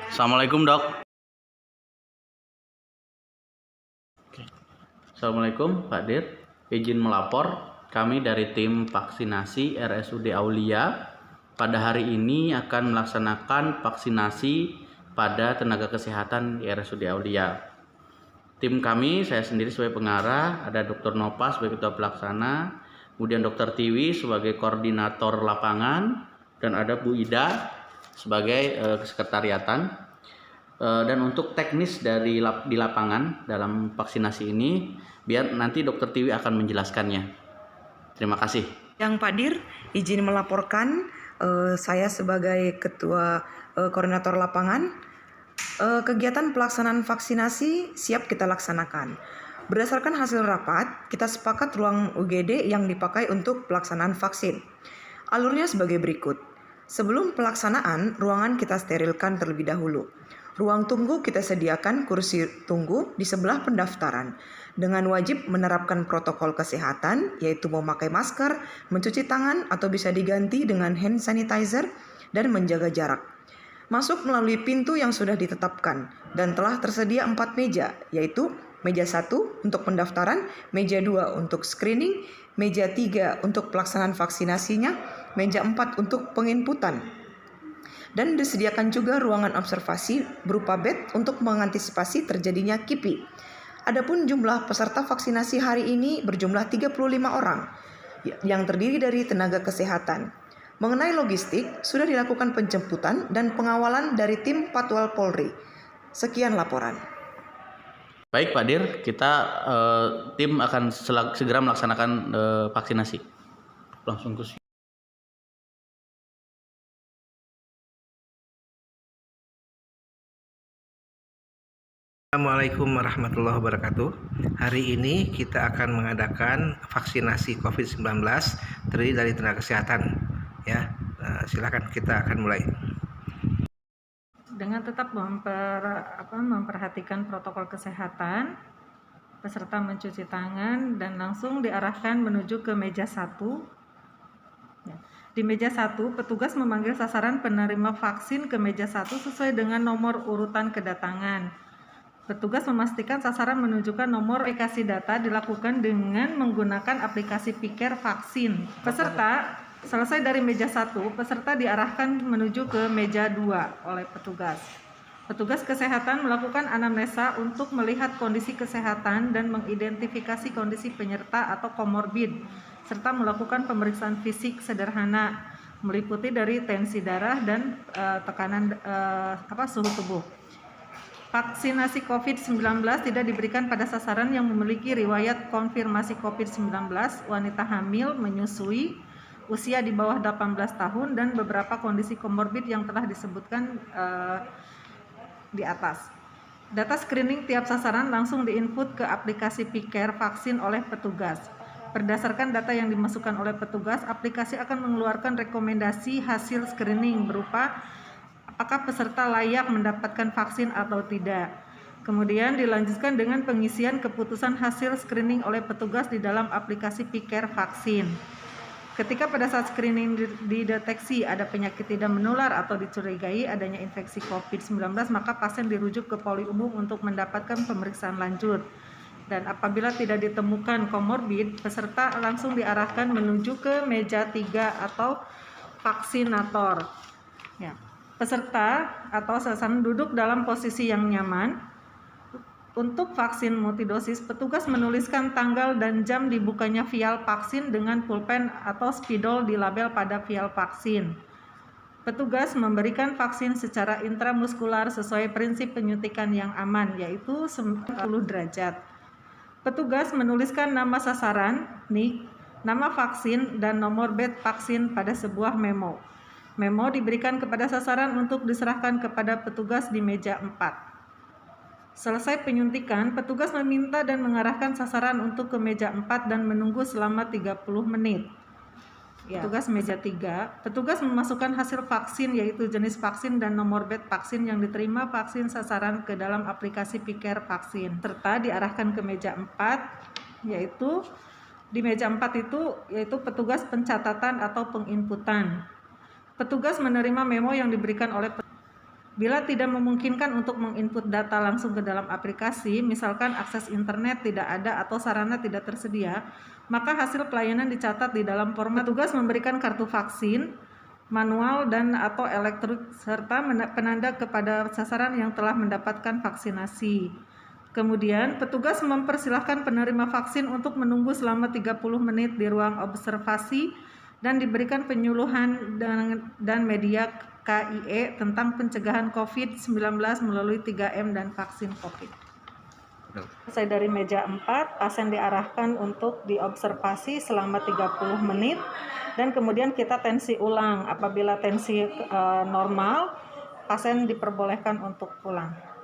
Assalamualaikum dok. Assalamualaikum Pak Dir, izin melapor. Kami dari tim vaksinasi RSUD Aulia pada hari ini akan melaksanakan vaksinasi pada tenaga kesehatan di RSUD Aulia. Tim kami, saya sendiri sebagai pengarah, ada Dr. Nopa sebagai ketua pelaksana, kemudian Dr. Tiwi sebagai koordinator lapangan, dan ada Bu Ida sebagai kesekretariatan. Dan untuk teknis di lapangan dalam vaksinasi ini, biar nanti Dr. Tiwi akan menjelaskannya. Terima kasih. Yang Pak Dir, izin melaporkan saya sebagai ketua koordinator lapangan. Kegiatan pelaksanaan vaksinasi siap kita laksanakan. Berdasarkan hasil rapat, kita sepakat ruang UGD yang dipakai untuk pelaksanaan vaksin. Alurnya sebagai berikut. Sebelum pelaksanaan, ruangan kita sterilkan terlebih dahulu. Ruang tunggu kita sediakan kursi tunggu di sebelah pendaftaran dengan wajib menerapkan protokol kesehatan, yaitu memakai masker, mencuci tangan atau bisa diganti dengan hand sanitizer, dan menjaga jarak. Masuk melalui pintu yang sudah ditetapkan dan telah tersedia 4 meja, yaitu meja 1 untuk pendaftaran, meja 2 untuk screening, meja 3 untuk pelaksanaan vaksinasinya, meja 4 untuk penginputan. Dan disediakan juga ruangan observasi berupa bed untuk mengantisipasi terjadinya KIPI. Adapun jumlah peserta vaksinasi hari ini berjumlah 35 orang yang terdiri dari tenaga kesehatan. Mengenai logistik, sudah dilakukan penjemputan dan pengawalan dari tim Patwal Polri. Sekian laporan. Baik Pak Dir, kita tim akan segera melaksanakan vaksinasi. Langsung ke Assalamualaikum warahmatullahi wabarakatuh. Hari ini kita akan mengadakan vaksinasi COVID-19 terdiri dari tenaga kesehatan. Ya, silakan kita akan mulai. Dengan tetap memperhatikan protokol kesehatan, peserta mencuci tangan dan langsung diarahkan menuju ke meja 1. Di meja 1, petugas memanggil sasaran penerima vaksin ke meja 1 sesuai dengan nomor urutan kedatangan. Petugas memastikan sasaran menunjukkan nomor aplikasi data dilakukan dengan menggunakan aplikasi Piker Vaksin. Peserta selesai dari meja 1, peserta diarahkan menuju ke meja 2 oleh petugas. Petugas kesehatan melakukan anamnesa untuk melihat kondisi kesehatan dan mengidentifikasi kondisi penyerta atau komorbid, serta melakukan pemeriksaan fisik sederhana meliputi dari tensi darah dan tekanan suhu tubuh. Vaksinasi COVID-19 tidak diberikan pada sasaran yang memiliki riwayat konfirmasi COVID-19, wanita hamil, menyusui, usia di bawah 18 tahun, dan beberapa kondisi komorbid yang telah disebutkan di atas. Data screening tiap sasaran langsung diinput ke aplikasi Piker Vaksin oleh petugas. Berdasarkan data yang dimasukkan oleh petugas, aplikasi akan mengeluarkan rekomendasi hasil screening berupa apakah peserta layak mendapatkan vaksin atau tidak. Kemudian dilanjutkan dengan pengisian keputusan hasil screening oleh petugas di dalam aplikasi Piker Vaksin. Ketika pada saat screening dideteksi ada penyakit tidak menular atau dicurigai adanya infeksi COVID-19, maka pasien dirujuk ke poli umum untuk mendapatkan pemeriksaan lanjut. Dan apabila tidak ditemukan komorbid, peserta langsung diarahkan menuju ke meja 3 atau vaksinator. Ya. Peserta atau sasaran duduk dalam posisi yang nyaman. Untuk vaksin multidosis, petugas menuliskan tanggal dan jam dibukanya vial vaksin dengan pulpen atau spidol di label pada vial vaksin. Petugas memberikan vaksin secara intramuskular sesuai prinsip penyuntikan yang aman, yaitu 90 derajat. Petugas menuliskan nama sasaran, NIK, nama vaksin, dan nomor bed vaksin pada sebuah memo. Memo diberikan kepada sasaran untuk diserahkan kepada petugas di meja 4. Selesai penyuntikan, petugas meminta dan mengarahkan sasaran untuk ke meja 4 dan menunggu selama 30 menit. Ya. Petugas meja 3, petugas memasukkan hasil vaksin yaitu jenis vaksin dan nomor bed vaksin yang diterima vaksin sasaran ke dalam aplikasi Piker Vaksin, serta diarahkan ke meja 4, yaitu di meja 4 itu yaitu petugas pencatatan atau penginputan. Petugas menerima memo yang diberikan oleh Bila tidak memungkinkan untuk menginput data langsung ke dalam aplikasi, misalkan akses internet tidak ada atau sarana tidak tersedia, maka hasil pelayanan dicatat di dalam format. Petugas memberikan kartu vaksin, manual dan atau elektronik serta penanda kepada sasaran yang telah mendapatkan vaksinasi. Kemudian, petugas mempersilahkan penerima vaksin untuk menunggu selama 30 menit di ruang observasi dan diberikan penyuluhan dan media KIE tentang pencegahan COVID-19 melalui 3M dan vaksin COVID. Selesai dari meja 4, pasien diarahkan untuk diobservasi selama 30 menit dan kemudian kita tensi ulang. Apabila tensi normal, pasien diperbolehkan untuk pulang.